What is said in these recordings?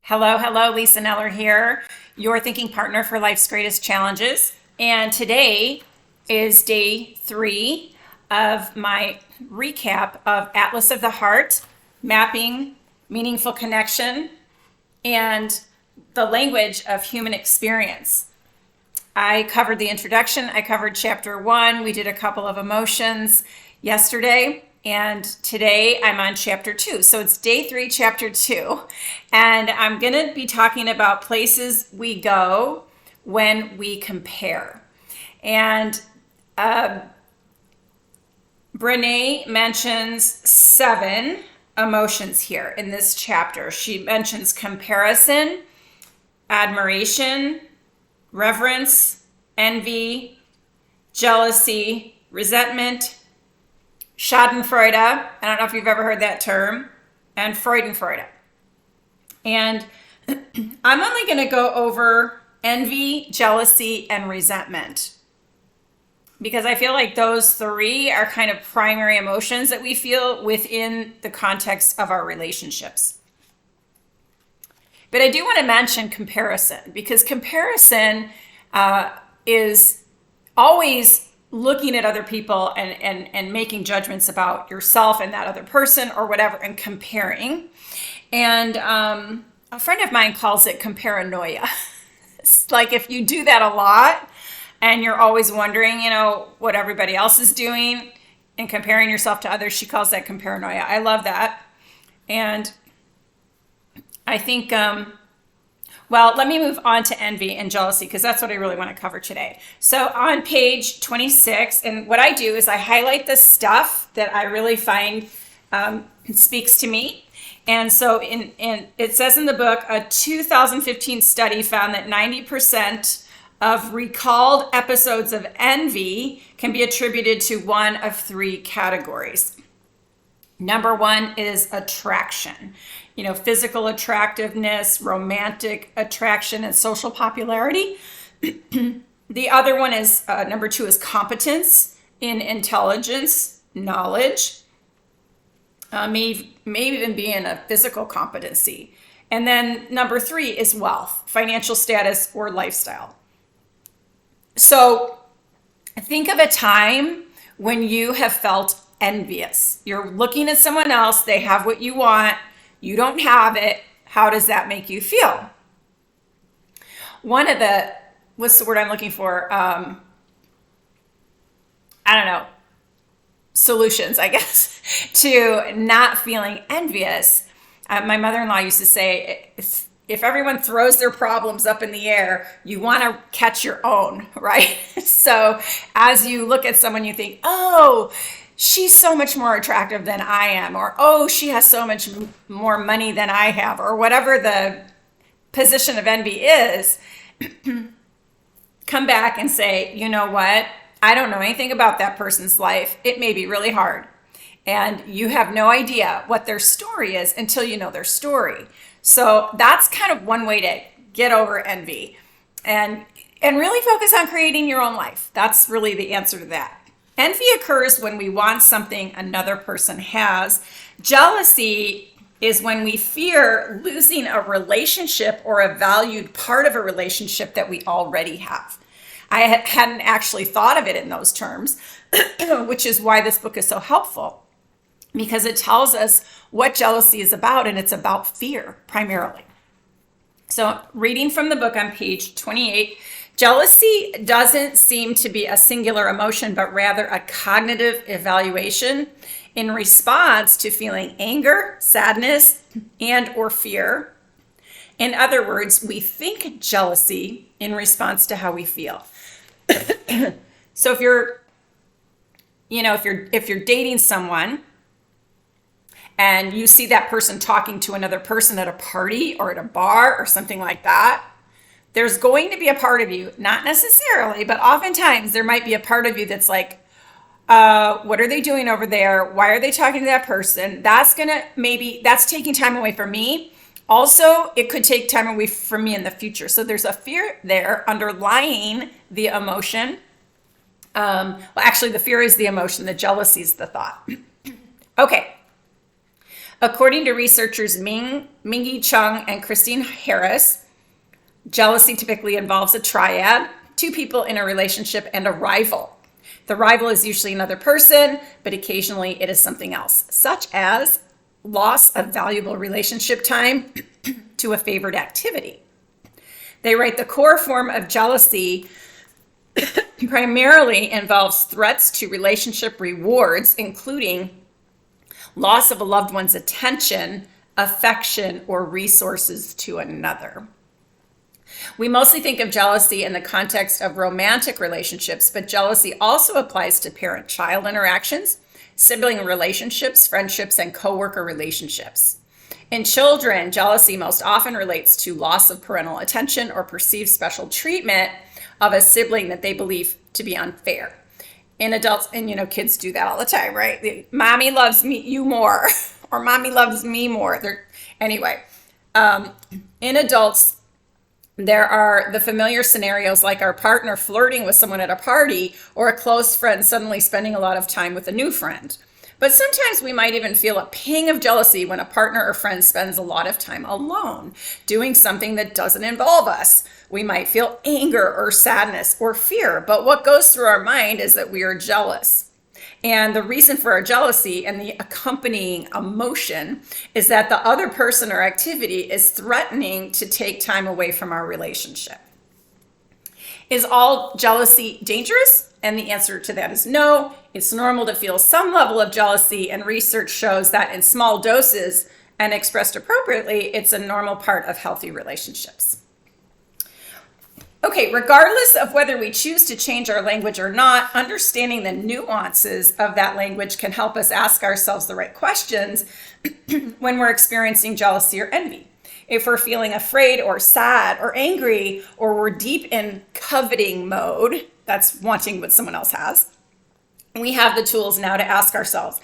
Hello, hello, Lisa Kneller here, your thinking partner for life's greatest challenges. And today is day 3 of my recap of Atlas of the Heart, mapping, meaningful connection, and the language of human experience. I covered the introduction, I covered chapter 1, we did a couple of emotions yesterday. And today I'm on chapter 2. So it's day 3, chapter 2. And I'm going to be talking about places we go when we compare. And Brene mentions 7 emotions here in this chapter. She mentions comparison, admiration, reverence, envy, jealousy, resentment, Schadenfreude, I don't know if you've ever heard that term, and Freudenfreude. And I'm only going to go over envy, jealousy, and resentment because I feel like those 3 are kind of primary emotions that we feel within the context of our relationships. But I do want to mention comparison because comparison is always looking at other people and making judgments about yourself and that other person or whatever and comparing. And a friend of mine calls it comparanoia. It's like if you do that a lot and you're always wondering, what everybody else is doing and comparing yourself to others, she calls that comparanoia. I love that. And I think well, let me move on to envy and jealousy because that's what I really want to cover today. So on page 26, and what I do is I highlight the stuff that I really find speaks to me. And so it says in the book, a 2015 study found that 90% of recalled episodes of envy can be attributed to one of 3 categories. Number 1 is attraction. Physical attractiveness, romantic attraction, and social popularity. The other one is, number 2 is competence in intelligence, knowledge, may even be in a physical competency. And then number 3 is wealth, financial status, or lifestyle. So think of a time when you have felt envious. You're looking at someone else, they have what you want, you don't have it. How does that make you feel? One of the, what's the word I'm looking for? I don't know, solutions, I guess, to not feeling envious. My mother-in-law used to say, if everyone throws their problems up in the air, you want to catch your own, right? So as you look at someone, you think, oh, she's so much more attractive than I am, or, oh, she has so much more money than I have, or whatever the position of envy is, come back and say, you know what? I don't know anything about that person's life. It may be really hard. And you have no idea what their story is until you know their story. So that's kind of one way to get over envy and really focus on creating your own life. That's really the answer to that. Envy occurs when we want something another person has. Jealousy is when we fear losing a relationship or a valued part of a relationship that we already have. I hadn't actually thought of it in those terms, which is why this book is so helpful, because it tells us what jealousy is about, and it's about fear primarily. So reading from the book on page 28, jealousy doesn't seem to be a singular emotion, but rather a cognitive evaluation in response to feeling anger, sadness, and or fear. In other words, we think jealousy in response to how we feel. So if you're dating someone and you see that person talking to another person at a party or at a bar or something like that, there's going to be a part of you, not necessarily, but oftentimes there might be a part of you that's like, what are they doing over there? Why are they talking to that person? That's taking time away from me. Also, it could take time away from me in the future. So there's a fear there underlying the emotion. Well, actually, the fear is the emotion. The jealousy is the thought. Okay. According to researchers Mingy Chung and Christine Harris, jealousy typically involves a triad, two people in a relationship and a rival. The rival is usually another person, but occasionally it is something else, such as loss of valuable relationship time to a favored activity. They write the core form of jealousy primarily involves threats to relationship rewards, including loss of a loved one's attention, affection, or resources to another. We mostly think of jealousy in the context of romantic relationships, but jealousy also applies to parent-child interactions, sibling relationships, friendships, and coworker relationships. In children, jealousy most often relates to loss of parental attention or perceived special treatment of a sibling that they believe to be unfair. In adults, and kids do that all the time, right? Mommy loves you more, or mommy loves me more. In adults, there are the familiar scenarios like our partner flirting with someone at a party or a close friend suddenly spending a lot of time with a new friend. But sometimes we might even feel a pang of jealousy when a partner or friend spends a lot of time alone, doing something that doesn't involve us. We might feel anger or sadness or fear, but what goes through our mind is that we are jealous. And the reason for our jealousy and the accompanying emotion is that the other person or activity is threatening to take time away from our relationship. Is all jealousy dangerous? And the answer to that is no. It's normal to feel some level of jealousy, and research shows that in small doses and expressed appropriately, it's a normal part of healthy relationships. Okay, regardless of whether we choose to change our language or not, understanding the nuances of that language can help us ask ourselves the right questions when we're experiencing jealousy or envy. If we're feeling afraid or sad or angry, or we're deep in coveting mode, that's wanting what someone else has, we have the tools now to ask ourselves.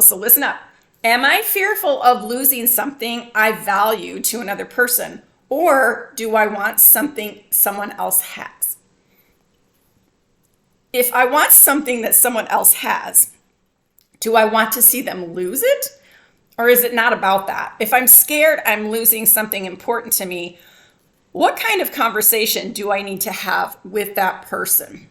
So listen up. Am I fearful of losing something I value to another person? Or do I want something someone else has? If I want something that someone else has, do I want to see them lose it? Or is it not about that? If I'm scared I'm losing something important to me, what kind of conversation do I need to have with that person?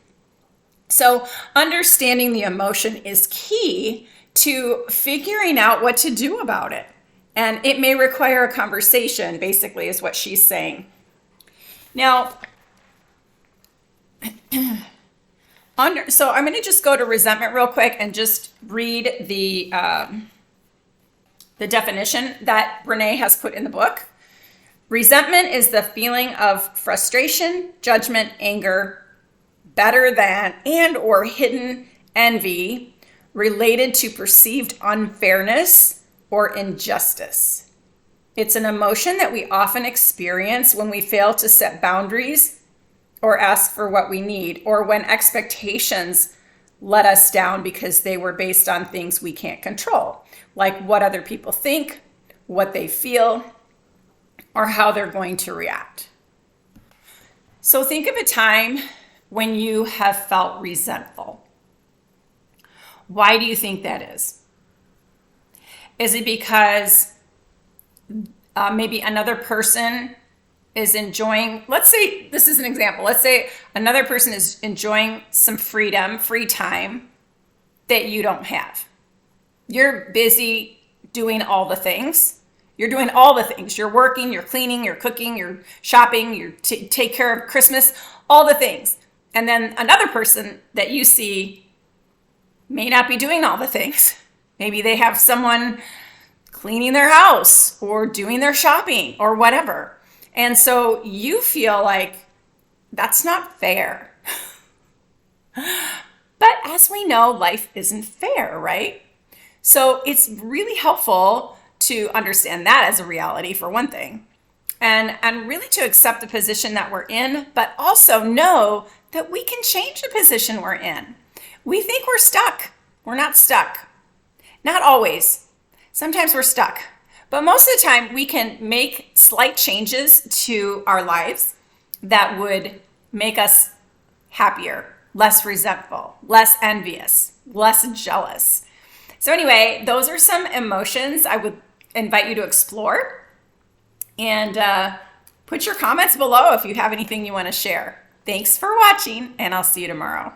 So understanding the emotion is key to figuring out what to do about it. And it may require a conversation, basically, is what she's saying. Now, so I'm going to just go to resentment real quick and just read the definition that Brene has put in the book. Resentment is the feeling of frustration, judgment, anger, better than, and or hidden envy related to perceived unfairness or injustice. It's an emotion that we often experience when we fail to set boundaries or ask for what we need, or when expectations let us down because they were based on things we can't control, like what other people think, what they feel, or how they're going to react. So think of a time when you have felt resentful. Why do you think that is? Is it because maybe another person is enjoying, let's say, this is an example, let's say another person is enjoying some freedom, free time that you don't have. You're busy doing all the things. You're doing all the things. You're working, you're cleaning, you're cooking, you're shopping, you take care of Christmas, all the things. And then another person that you see may not be doing all the things. Maybe they have someone cleaning their house or doing their shopping or whatever. And so you feel like that's not fair. But as we know, life isn't fair, right? So it's really helpful to understand that as a reality, for one thing, and really to accept the position that we're in, but also know that we can change the position we're in. We think we're stuck. We're not stuck. Not always. Sometimes we're stuck. But most of the time, we can make slight changes to our lives that would make us happier, less resentful, less envious, less jealous. So anyway, those are some emotions I would invite you to explore. And put your comments below if you have anything you want to share. Thanks for watching, and I'll see you tomorrow.